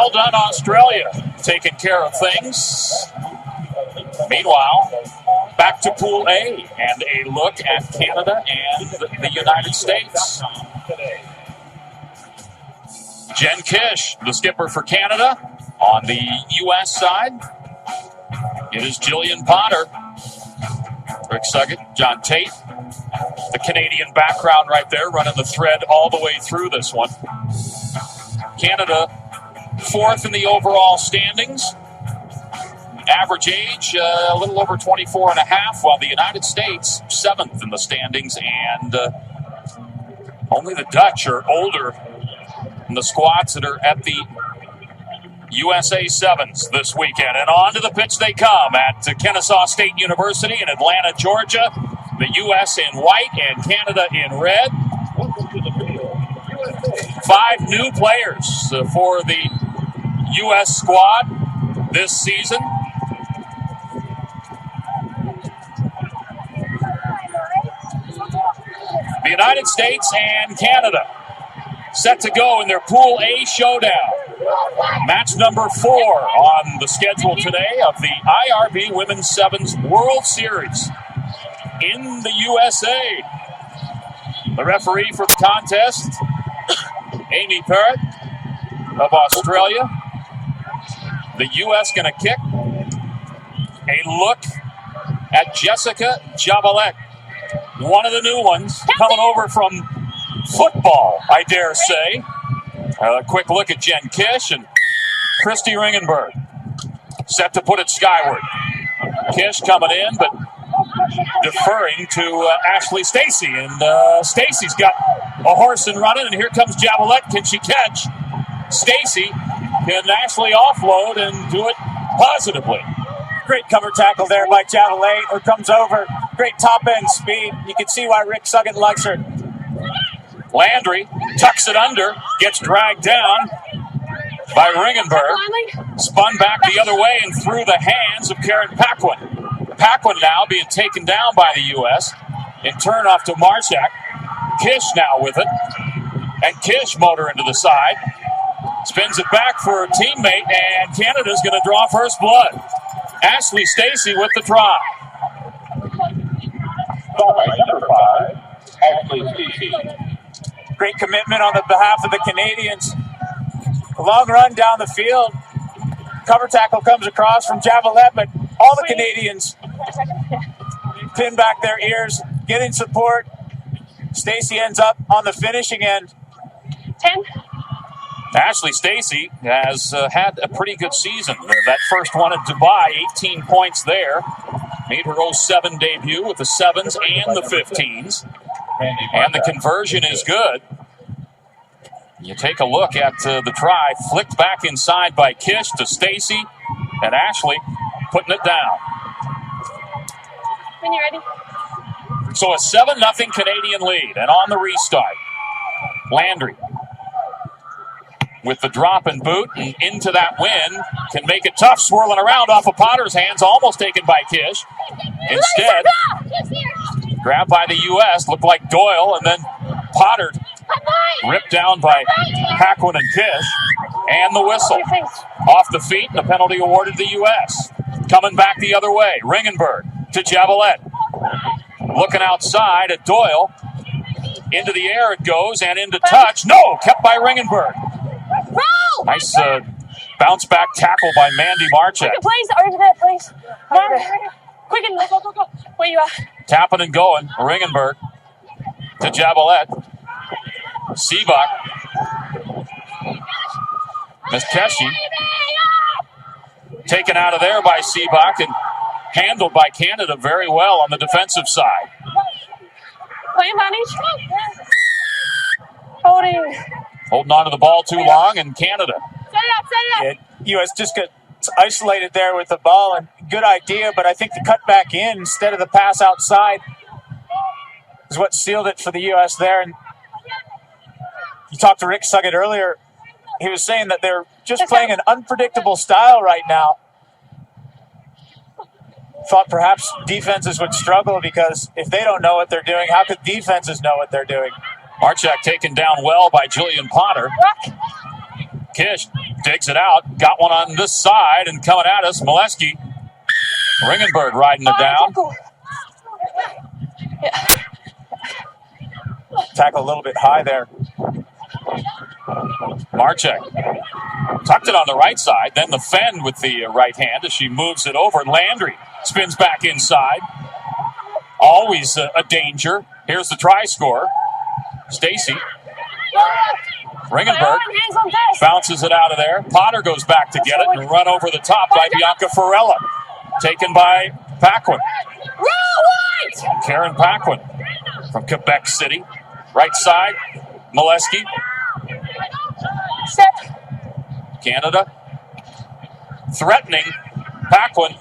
Well done, Australia, taking care of things. Meanwhile, back to Pool A and a look at Canada and the United States. Jen Kish, the skipper for Canada. On the U.S. side, it is Jillian Potter, Rick Suggett, John Tate. The Canadian background right there, running the thread all the way through this one. Canada, fourth in the overall standings. Average age, a little over 24 and a half, while the United States, seventh in the standings. And only the Dutch are older than the squads that are at the USA Sevens this weekend. And on to the pitch they come at Kennesaw State University in Atlanta, Georgia. The U.S. in white and Canada in red. 5 new players for the U.S. squad this season. The United States and Canada set to go in their Pool A showdown. Match number 4 on the schedule today of the IRB Women's Sevens World Series in the USA. The referee for the contest, Amy Parrott of Australia. The U.S. going to kick. A look at Jessica Javalette, one of the new ones, coming over from football, I dare say. A quick look at Jen Kish and Christy Ringenberg, set to put it skyward. Kish coming in, but deferring to Ashley Stacey. And Stacey's got a horse and running, and here comes Javalette. Can she catch Stacey? Can Ashley offload and do it positively? Great cover tackle there by Javalette, who comes over. Great top-end speed. You can see why Rick Suggett likes her. Landry tucks it under, gets dragged down by Ringenberg. Spun back the other way and through the hands of Karen Paquin. Paquin now being taken down by the U.S. and turn off to Marshak. Kish now with it. And Kish motor into the side. Spins it back for her teammate, and Canada's going to draw first blood. Ashley Stacey with the try. Number 5, Ashley Stacey. Great commitment on the behalf of the Canadians. A long run down the field. Cover tackle comes across from Javalette, but all the Canadians pin back their ears, getting support. Stacey ends up on the finishing end. 10. Ashley Stacey has had a pretty good season. That first one at Dubai, 18 points there. Made her 07 debut with the 7s and the 15s. And the conversion is good. You take a look at the try, flicked back inside by Kish to Stacey, and Ashley putting it down. When you're ready. So a 7-0 Canadian lead, and on the restart, Landry with the drop and boot and into that win, can make it tough, swirling around off of Potter's hands, almost taken by Kish. Instead, grabbed by the U.S., looked like Doyle, and then Potter ripped down by Paquin and Kish, and the whistle. Off the feet, and the penalty awarded the U.S. Coming back the other way, Ringenberg to Javalette. Looking outside at Doyle. Into the air it goes, and into touch. No, kept by Ringenberg. Nice bounce back tackle by Mandy Marchak. Please. Quick and go. Where you at? Tapping and going. Ringenberg to Javalette. Seabach. Miss Keshi. Taken out of there by Seabach and handled by Canada very well on the defensive side. Play advantage. Holding on to the ball too long, and Canada. Set it up. Yeah, U.S. just got isolated there with the ball, and good idea, but I think the cut back in instead of the pass outside is what sealed it for the U.S. there. And you talked to Rick Suggett earlier. He was saying that they're just playing an unpredictable style right now. Thought perhaps defenses would struggle because if they don't know what they're doing, how could defenses know what they're doing? Marchak taken down well by Jillian Potter. Kish digs it out. Got one on this side and coming at us. Molesky. Ringenberg riding it down. Yeah. Tackle a little bit high there. Marchek tucked it on the right side, then the fend with the right hand as she moves it over. Landry spins back inside. Always a danger. Here's the try score. Stacy. Ringenberg bounces it out of there. Potter goes back to get it and run over the top by Bianca Farella. Taken by Paquin. Karen Paquin from Quebec City. Right side, Molesky. Canada threatening. Paquin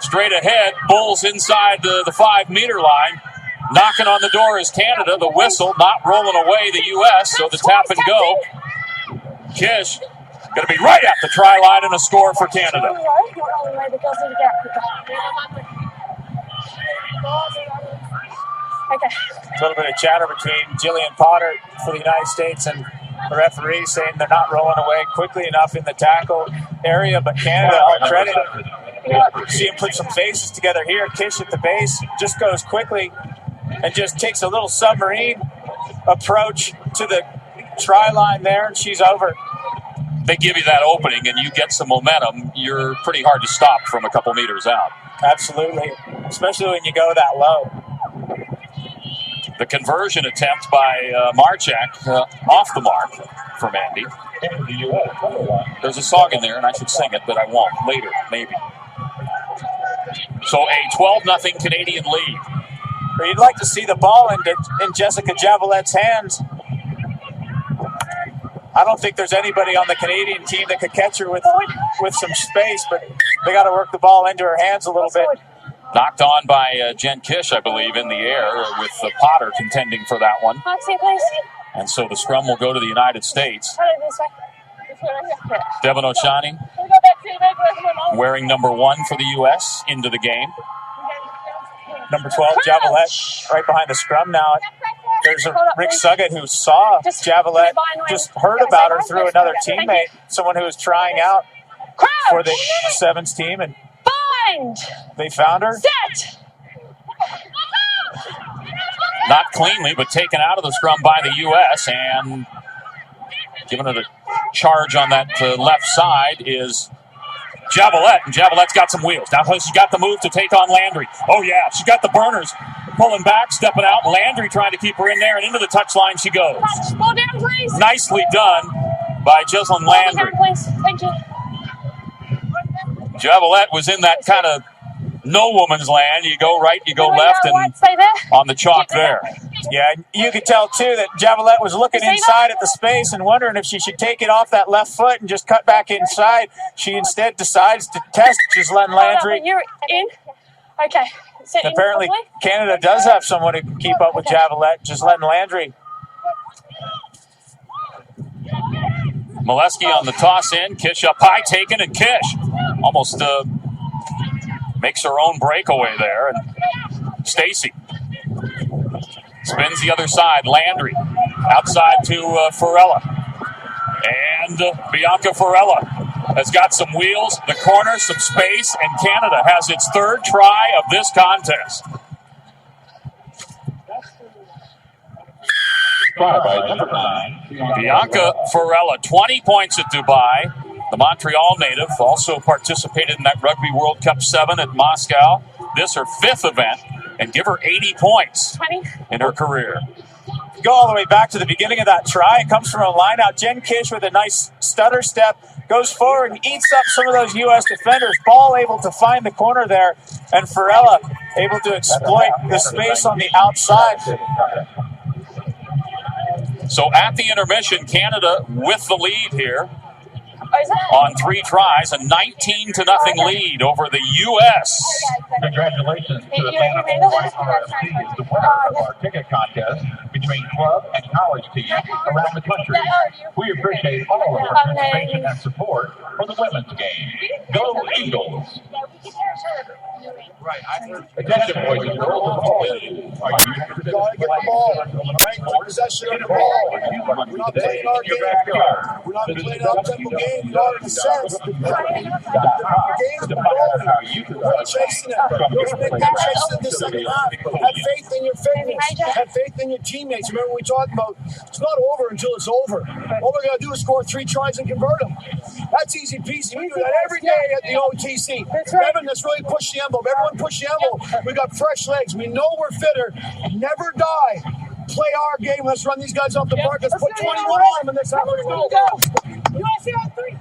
straight ahead. Bulls inside the 5-meter line. Knocking on the door is Canada. The whistle not rolling away the U.S. So the tap and go. Kish going to be right at the try line and a score for Canada. Okay. A little bit of chatter between Jillian Potter for the United States and the referee saying they're not rolling away quickly enough in the tackle area, but Canada, all credit. See him put some faces together here. Kish at the base just goes quickly and just takes a little submarine approach to the try line there, and she's over. They give you that opening and you get some momentum, you're pretty hard to stop from a couple meters out. Absolutely, especially when you go that low. The conversion attempt by Marchak off the mark for Mandy. There's a song in there, and I should sing it, but I won't. Later, maybe. So a 12-0 Canadian lead. Or you'd like to see the ball in Jessica Javolet's hands. I don't think there's anybody on the Canadian team that could catch her with some space, but they got to work the ball into her hands a little bit. Knocked on by Jen Kish, I believe, in the air, with Potter contending for that one. And so the scrum will go to the United States. Devon O'Shani, wearing number 1 for the U.S., into the game. Number 12, Javolet, right behind the scrum now. There's Rick Suggett who saw Javolet, just heard about her through another teammate, someone who was trying out for the Sevens team, and they found her. Set. Not cleanly, but taken out of the scrum by the U.S. and giving it a charge on that left side is Javolet. And Javolet's got some wheels. Now she's got the move to take on Landry. Oh, yeah, she's got the burners. Pulling back, stepping out. Landry trying to keep her in there, and into the touchline she goes. Ball down, please. Nicely done by Jocelyn Landry. Ball down, please. Thank you. Javolet was in that kind of no woman's land. You go right, you go left, and stay there. on the chalk there. Yeah, you could tell, too, that Javolet was looking inside at the space and wondering if she should take it off that left foot and just cut back inside. She instead decides to test Jocelyn Landry. You're in? Okay. Apparently, Canada does have someone who can keep up with Javolet, Jocelyn Landry. Molesky on the toss in. Kish up high, taken, and Kish almost makes her own breakaway there. And Stacy spins the other side. Landry outside to Farella. And Bianca Farella has got some wheels, the corner, some space, and Canada has its third try of this contest. Try by number 9. Bianca Farella, 20 points at Dubai. The Montreal native also participated in that Rugby World Cup 7 at Moscow. This her 5th event, and give her 80 points 20 in her career. Go all the way back to the beginning of that try. It comes from a line out. Jen Kish with a nice stutter step goes forward and eats up some of those U.S. defenders. Ball able to find the corner there, and Farella able to exploit the space on the outside. So at the intermission, Canada with the lead here on 3 tries, a 19-0 lead over the U.S. Congratulations to the You fan of made it. IRB is the winner of our ticket contest between club and college teams around the country. We appreciate all the participation and support for the women's game. Go Eagles! Attention, boys and girls, the ball is. Are you ready to Gotta get the ball. Right? Possession of the ball. We're not playing our game. We're not playing an up-tempo game. We are in a sense. The game's been rolling. We're chasing it. Let's make them chase it in the second half. Have faith in your fitness. Have faith in your teammates. Remember we talked about it's not over until it's over. All we're going to do is score 3 tries and convert them. That's easy peasy. We do that every day at the OTC. Evan, let's really push the envelope. Everyone push the envelope. We got fresh legs. We know we're fitter. Never die. Play our game. Let's run these guys off the park. Let's put 21 on them in this half. Let's go. USA on 3.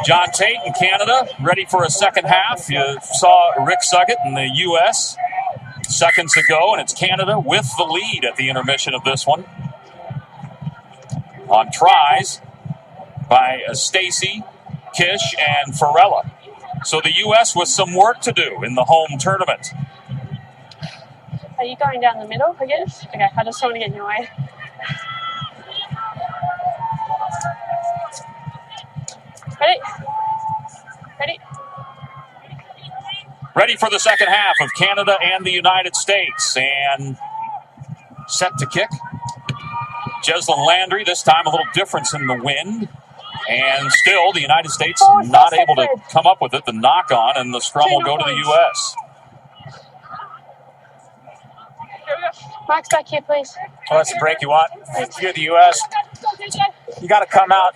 John Tate in Canada, ready for a second half. You saw Rick Suggett in the U.S. seconds ago, and it's Canada with the lead at the intermission of this one. On tries by Stacy, Kish, and Farella. So the U.S. with some work to do in the home tournament. Are you going down the middle again? Okay, I just don't want to get in your way. Ready? Ready? Ready for the second half of Canada and the United States. And set to kick. Jeslyn Landry, this time a little difference in the wind. And still, the United States not able to come up with it. The knock-on, and the scrum will go to the U.S. Mark's back here, please. Well, that's the break you want. If you're the U.S., you got to come out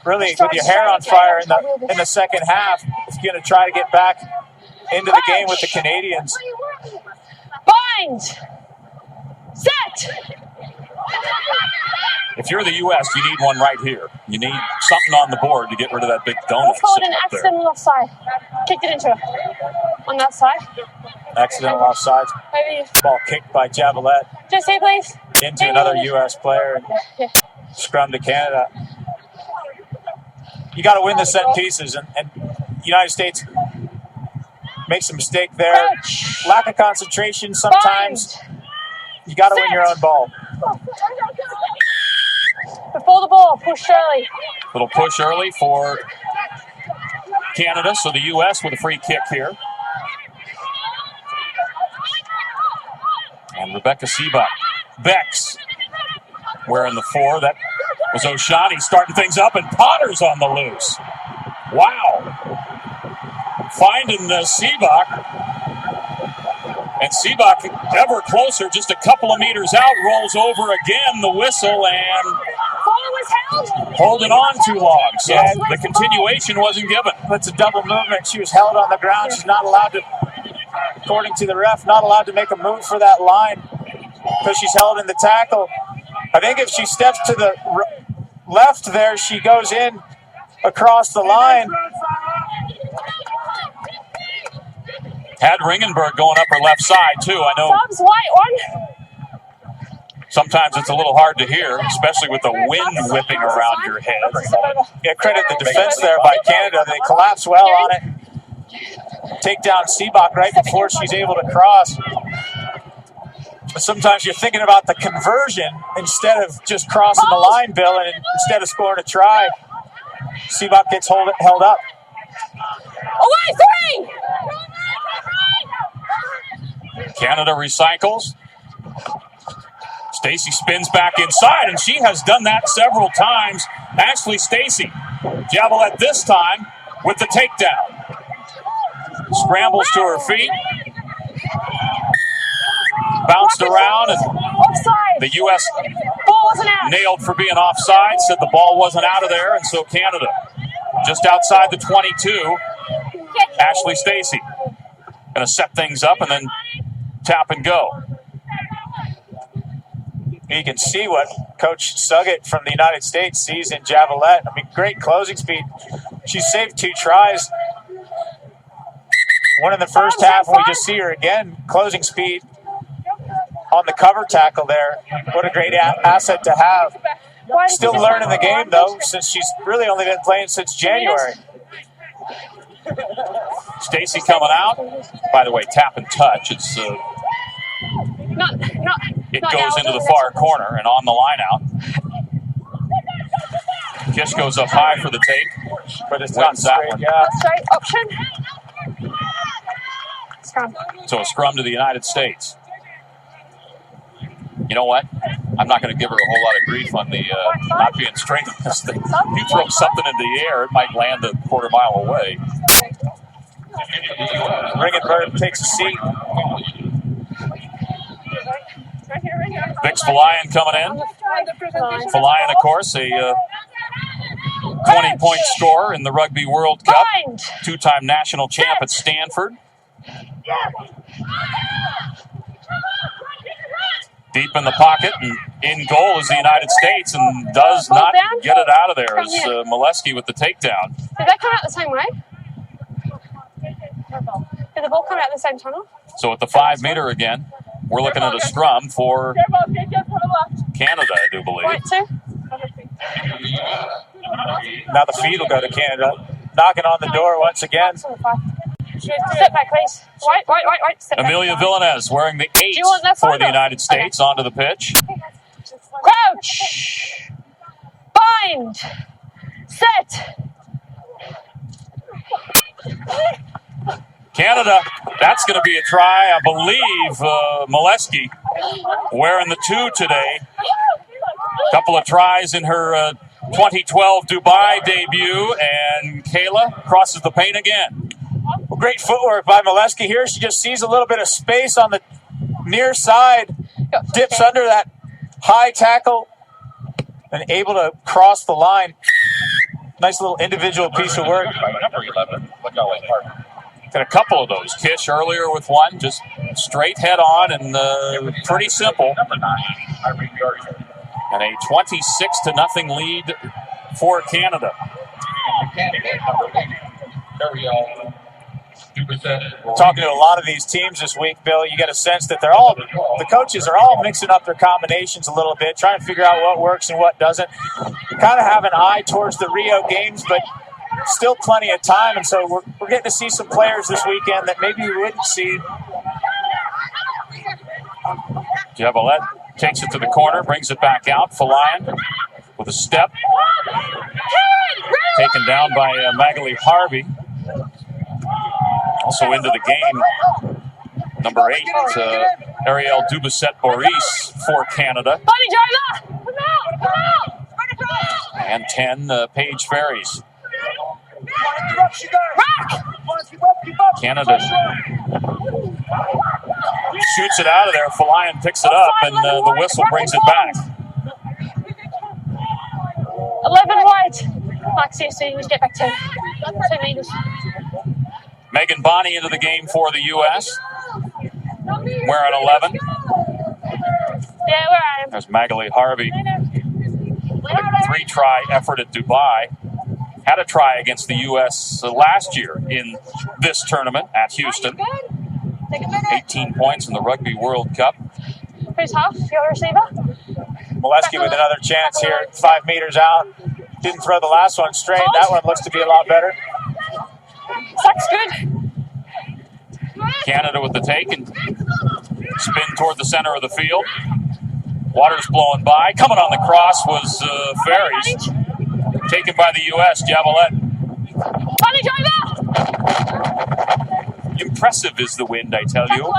really with your hair on fire in the second half if you're going to try to get back into the game with the Canadians. Bind! Set! If you're the U.S., you need one right here. You need something on the board to get rid of that big donut. Let's call it sitting an up there. accidental offside. Kicked it into her. On that side. Accidental offsides. Maybe. Ball kicked by Javelette Jesse, please. into another U.S. player. Yeah. Scrum to Canada. You got to win the set pieces, and the United States makes a mistake there. Crouch. Lack of concentration sometimes. Bind. You got to win your own ball. Before the ball, push Shirley. Little push early for Canada, so the U.S. with a free kick here. And Rebecca Seabuck. Bex wearing the 4. That was O'Shawnee starting things up, and Potter's on the loose. Wow. Finding Seabuck. And Seabuck ever closer, just a couple of meters out, rolls over again, the whistle, and Ball was held. holding on too long. So Yeah. the continuation wasn't given. That's a double movement. She was held on the ground. She's not allowed to, according to the ref, not allowed to make a move for that line because she's held in the tackle. I think if she steps to the left there, she goes in across the line. Had Ringenberg going up her left side, too. I know Subs, white one. sometimes it's a little hard to hear, especially with the wind whipping around your head. Yeah, credit the defense there by Canada. They collapse well on it. Take down Seabuck right before she's able to cross. Sometimes you're thinking about the conversion instead of just crossing the line, Bill, and instead of scoring a try, Seabuck gets held up. Away, 3! Canada recycles. Stacy spins back inside, and she has done that several times. Ashley Stacy, Javelette this time with the takedown. Scrambles to her feet. Bounced around, and Offside. the U.S. Ball wasn't out. nailed for being offside, said the ball wasn't out of there, and so Canada just outside the 22. Ashley Stacy going to set things up and then tap and go. You can see what Coach Suggett from the United States sees in Javelette. I mean, great closing speed. She saved 2 tries. One in the first half, and we just see her again. Closing speed on the cover tackle there. What a great asset to have. Still learning the game, though, since she's really only been playing since January. Stacy coming out. By the way, tap and touch. It goes into the far corner and on the line out. Kish goes up high for the take, but it's not straight. One. Yeah. Straight option. Scrum. So a scrum to the United States. You know what? I'm not going to give her a whole lot of grief on the not being straight on this thing. If you throw something in the air, it might land a quarter mile away. Ringenberg takes a seat. Vix Falayan coming in. Falayan, of course, a 20-point scorer in the Rugby World Cup. Two-time national champ at Stanford. Deep in the pocket, and in goal is the United States, and does not get it out of there as Molesky with the takedown. Did that come out the same way? Did the ball come out the same tunnel? So at the 5-meter again, we're looking at a scrum for Canada, I do believe. Right, two. Now the feed will go to Canada. Knocking on the door once again. Step back, please. Right. Step back. Amelia Villanez wearing the 8 for the United States onto the pitch. Crouch. Bind. Set. Canada, that's going to be a try. I believe Molesky wearing the 2 today. Couple of tries in her 2012 Dubai debut, and Kayla crosses the paint again. Well, great footwork by Molesky here. She just sees a little bit of space on the near side, dips under that high tackle, and able to cross the line. Nice little individual piece of work. Got a couple of those. Kish earlier with one, just straight head on and pretty simple. And a 26-0 lead for Canada. Talking to a lot of these teams this week, Bill, you get a sense that the coaches are all mixing up their combinations a little bit, trying to figure out what works and what doesn't. Kind of have an eye towards the Rio games, but still plenty of time, and so we're getting to see some players this weekend that maybe we wouldn't see. Javalette takes it to the corner, brings it back out. Falayan with a step. Taken down by Magali Harvey. Also into the game, number 8, Ariel Dubicet-Boris for Canada. And 10, Paige Ferries. Canada shoots it out of there. Falayan picks it up, and the whistle brings it back. 11 wide. Maxi, so you get back 10 meters. Megan Bonney into the game for the U.S. Wearing 11. Yeah, where I am. There's Magali Harvey. 3-try effort at Dubai. Had a try against the U.S. Last year in this tournament at Houston. 18 points in the Rugby World Cup. Who's half? Your receiver? Molesky with another chance here. 5 meters out. Didn't throw the last one straight. That one looks to be a lot better. That's good. Canada with the take and spin toward the center of the field. Water's blowing by. Coming on the cross was Ferries. Taken by the U.S. Javalette. Impressive is the wind, I tell you.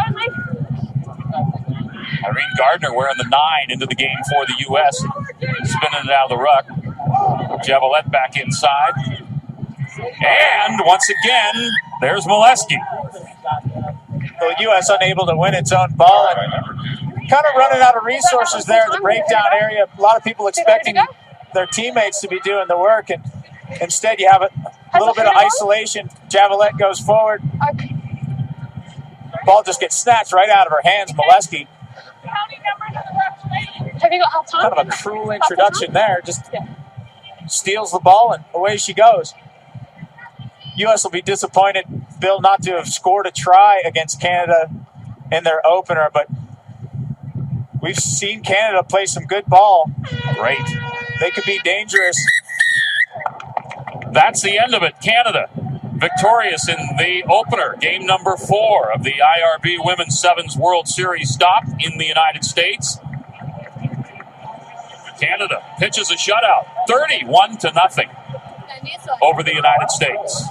Irene Gardner wearing the 9 into the game for the U.S. Spinning it out of the ruck. Javalette back inside. And once again, there's Molesky. The U.S. unable to win its own ball and kind of running out of resources there in the breakdown area. A lot of people expecting their teammates to be doing the work, and instead you have a little bit of isolation. Javalette goes forward. Ball just gets snatched right out of her hands. Molesky. Have you got half time? Kind of a cruel introduction there. Just steals the ball and away she goes. U.S. will be disappointed, Bill, not to have scored a try against Canada in their opener, but We've seen Canada play some good ball. Great. They could be dangerous. That's the end of it. Canada victorious in the opener, game number 4 of the IRB Women's Sevens World Series stop in the United States. Canada pitches a shutout, 31-0 over the United States.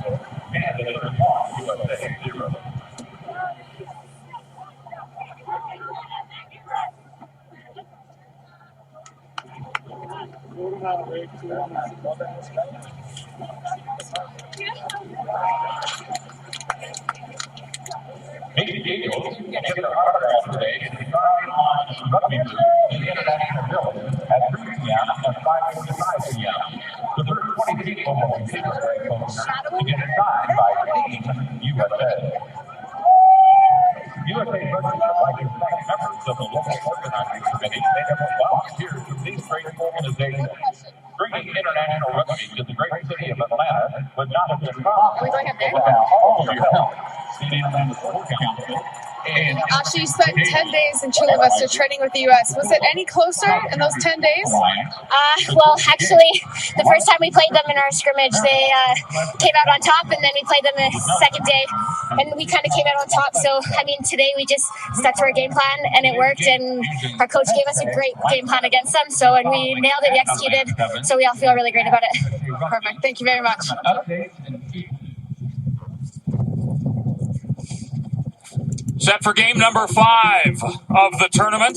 Meet the Eagles and get their autograph today at the Carolina Rugby Booth in the International Building at 3 p.m. and 5:45 p.m. The first 20 people will be given their phones to get it signed by Team USA. USA Rugby would like to thank members of the local organizing committee made up of volunteers from these great organizations. Bringing international rugby to the great city of Atlanta would not have been possible without all of your help. The Atlanta Sport Council and Actually, you spent 10 days in Chula Vista training with the U.S. Was it any closer in those 10 days? Well, actually, the first time we played them in our scrimmage, they came out on top, and then we played them the second day, and we kind of came out on top. So, I mean, today we just stuck to our game plan, and it worked, and our coach gave us a great game plan against them, so, and we nailed it, we executed, so we all feel really great about it. Perfect. Thank you very much. Set for game number 5 of the tournament.